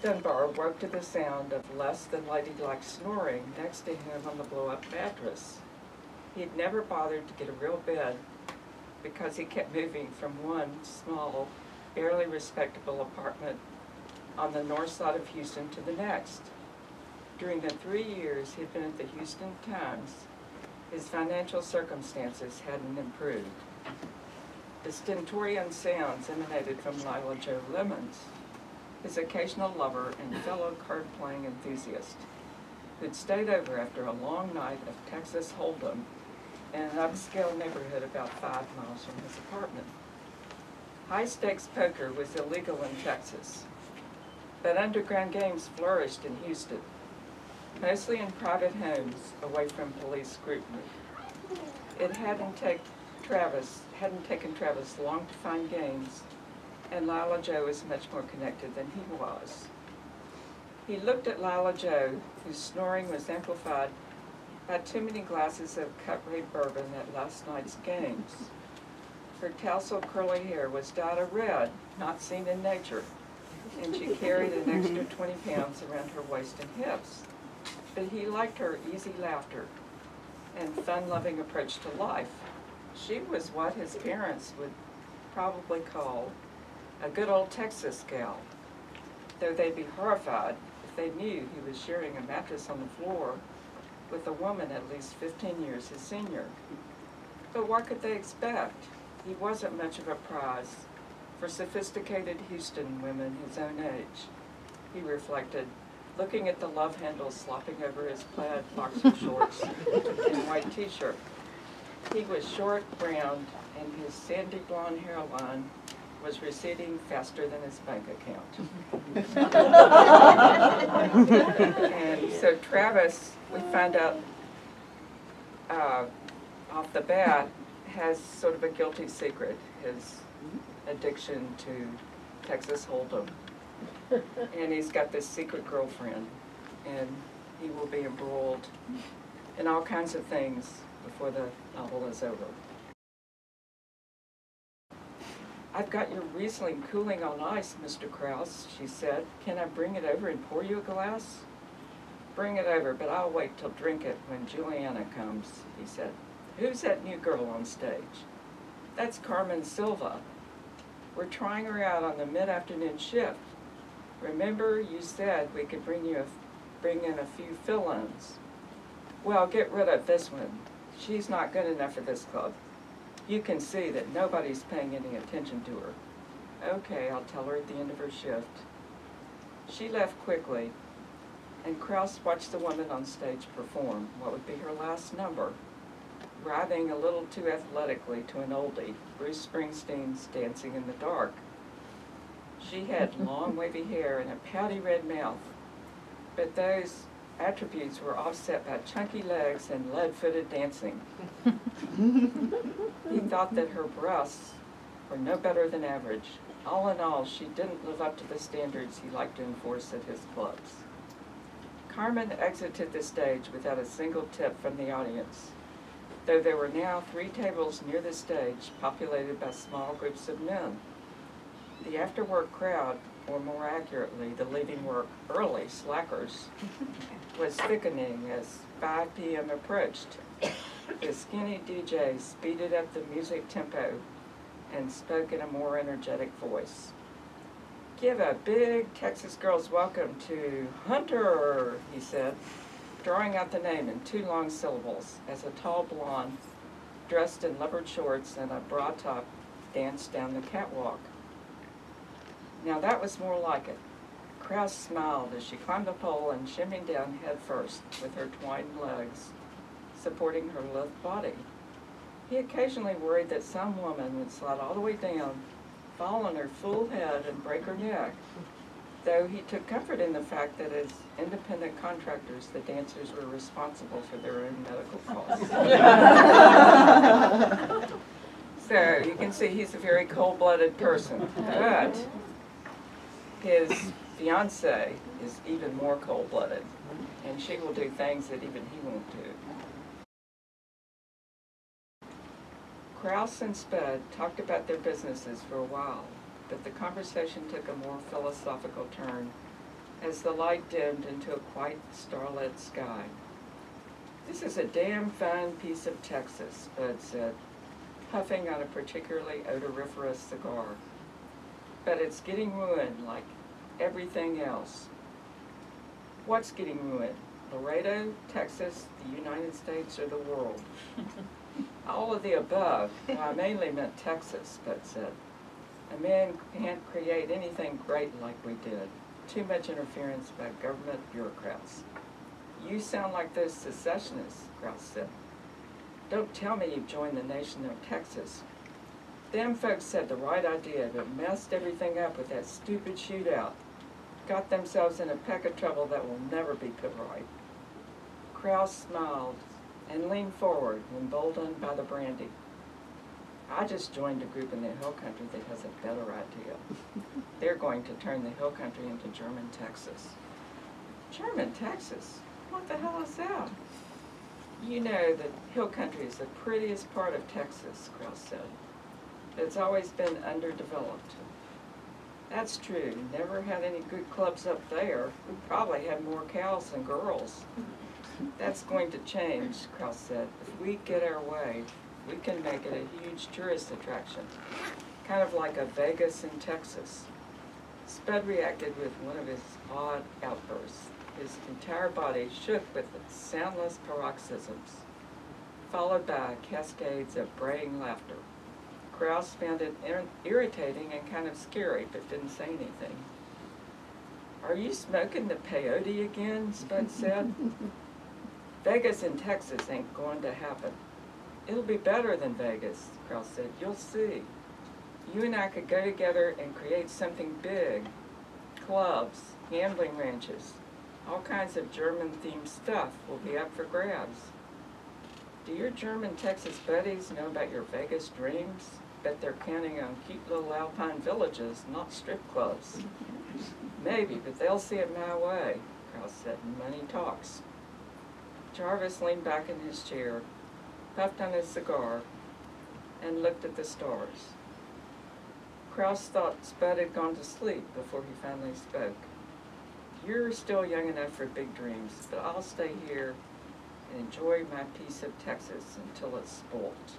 Dunbar woke to the sound of less than ladylike snoring next to him on the blow-up mattress. He'd never bothered to get a real bed because he kept moving from one small, barely respectable apartment on the north side of Houston to the next. During the 3 years he'd been at the Houston Times, his financial circumstances hadn't improved. The stentorian sounds emanated from Lila Jo Lemons, his occasional lover and fellow card-playing enthusiast, who'd stayed over after a long night of Texas Hold'em in an upscale neighborhood about 5 miles from his apartment. High-stakes poker was illegal in Texas, but underground games flourished in Houston, mostly in private homes away from police scrutiny. It hadn't taken Travis long to find games, and Lila Jo was much more connected than he was. He looked at Lila Jo, whose snoring was amplified by too many glasses of cut-rate bourbon at last night's games. Her tousled curly hair was dyed a red not seen in nature, and she carried an extra 20 pounds around her waist and hips. But he liked her easy laughter and fun-loving approach to life. She was what his parents would probably call a good old Texas gal, though they'd be horrified if they knew he was sharing a mattress on the floor with a woman at least 15 years his senior. But what could they expect? He wasn't much of a prize for sophisticated Houston women his own age, he reflected, looking at the love handles slopping over his plaid boxer shorts and white t-shirt. He was short, round, and his sandy blonde hairline was receding faster than his bank account. And so Travis, we found out off the bat, has sort of a guilty secret, his addiction to Texas Hold'em. And he's got this secret girlfriend, and he will be embroiled in all kinds of things before the novel is over. "I've got your Riesling cooling on ice, Mr. Krause," she said. "Can I bring it over and pour you a glass?" "Bring it over, but I'll wait till drink it when Juliana comes," he said. "Who's that new girl on stage?" "That's Carmen Silva. We're trying her out on the mid-afternoon shift. Remember you said we could bring in a few fill-ins? Well, get rid of this one. She's not good enough for this club. You can see that nobody's paying any attention to her." "Okay, I'll tell her at the end of her shift." She left quickly, and Krause watched the woman on stage perform what would be her last number, writhing a little too athletically to an oldie, Bruce Springsteen's Dancing in the Dark. She had long wavy hair and a pouty red mouth, but those attributes were offset by chunky legs and lead-footed dancing. He thought that her breasts were no better than average. All in all, she didn't live up to the standards he liked to enforce at his clubs. Carmen exited the stage without a single tip from the audience, though there were now 3 tables near the stage populated by small groups of men. The after-work crowd, or more accurately, the leaving work early slackers, was thickening as 5 p.m. approached. The skinny DJ speeded up the music tempo and spoke in a more energetic voice. "Give a big Texas girl's welcome to Hunter," he said, drawing out the name in 2 long syllables as a tall blonde, dressed in leopard shorts and a bra top, danced down the catwalk. Now that was more like it. Krause smiled as she climbed the pole and shimmied down head first with her twined legs supporting her lithe body. He occasionally worried that some woman would slide all the way down, fall on her full head, and break her neck, though he took comfort in the fact that as independent contractors, the dancers were responsible for their own medical costs. So you can see he's a very cold-blooded person, but his fiancée is even more cold-blooded, and she will do things that even he won't do. Krause and Spud talked about their businesses for a while, but the conversation took a more philosophical turn as the light dimmed into a quite starlit sky. "This is a damn fine piece of Texas," Bud said, puffing on a particularly odoriferous cigar. "But it's getting ruined like everything else." "What's getting ruined? Laredo, Texas, the United States, or the world?" "All of the above. Well, I mainly meant Texas," Bud said. "A man can't create anything great like we did. Too much interference by government bureaucrats." "You sound like those secessionists," Krause said. "Don't tell me you've joined the nation of Texas." "Them folks had the right idea, but messed everything up with that stupid shootout. Got themselves in a peck of trouble that will never be put right." Krause smiled and leaned forward, emboldened by the brandy. "I just joined a group in the Hill Country that has a better idea. They're going to turn the Hill Country into German Texas." "German Texas? What the hell is that?" "You know, the Hill Country is the prettiest part of Texas," Krause said. "It's always been underdeveloped." "That's true. Never had any good clubs up there. We probably had more cows than girls." "That's going to change," Krause said. "If we get our way, we can make it a huge tourist attraction, kind of like a Vegas in Texas." Spud reacted with one of his odd outbursts. His entire body shook with soundless paroxysms, followed by cascades of braying laughter. Krause found it irritating and kind of scary, but didn't say anything. "Are you smoking the peyote again?" Spud said. "Vegas in Texas ain't going to happen." "It'll be better than Vegas," Krause said. "You'll see. You and I could go together and create something big. Clubs, gambling ranches, all kinds of German-themed stuff will be up for grabs." "Do your German Texas buddies know about your Vegas dreams? Bet they're counting on cute little alpine villages, not strip clubs." "Maybe, but they'll see it my way," Krause said. "Money talks." Jarvis leaned back in his chair, puffed on his cigar, and looked at the stars. Krause thought Spud had gone to sleep before he finally spoke. "You're still young enough for big dreams, but I'll stay here and enjoy my piece of Texas until it's spoilt."